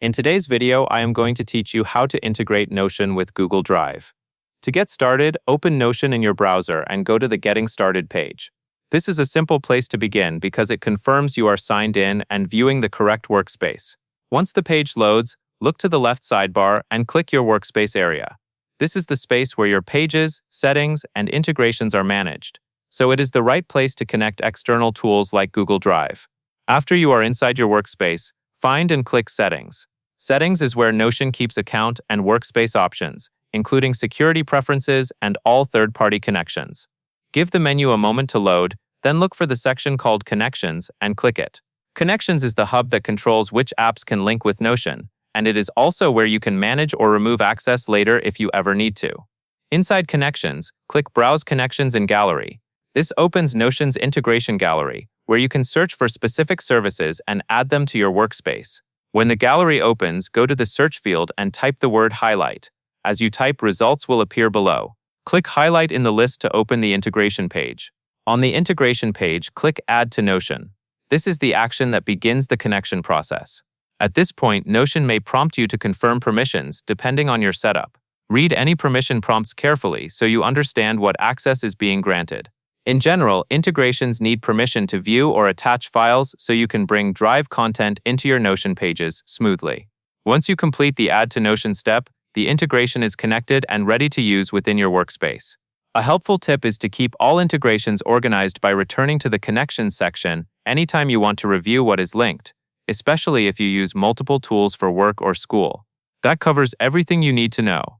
In today's video, I am going to teach you how to integrate Notion with Google Drive. To get started, open Notion in your browser and go to the Getting Started page. This is a simple place to begin because it confirms you are signed in and viewing the correct workspace. Once the page loads, look to the left sidebar and click your workspace area. This is the space where your pages, settings, and integrations are managed, so it is the right place to connect external tools like Google Drive. After you are inside your workspace, find and click Settings. Settings is where Notion keeps account and workspace options, including security preferences and all third-party connections. Give the menu a moment to load, then look for the section called Connections and click it. Connections is the hub that controls which apps can link with Notion, and it is also where you can manage or remove access later if you ever need to. Inside Connections, click Browse Connections in Gallery. This opens Notion's integration gallery, where you can search for specific services and add them to your workspace. When the gallery opens, go to the search field and type the word Highlight. As you type, results will appear below. Click Highlight in the list to open the integration page. On the integration page, click Add to Notion. This is the action that begins the connection process. At this point, Notion may prompt you to confirm permissions depending on your setup. Read any permission prompts carefully so you understand what access is being granted. In general, integrations need permission to view or attach files so you can bring Drive content into your Notion pages smoothly. Once you complete the Add to Notion step, the integration is connected and ready to use within your workspace. A helpful tip is to keep all integrations organized by returning to the Connections section anytime you want to review what is linked, especially if you use multiple tools for work or school. That covers everything you need to know.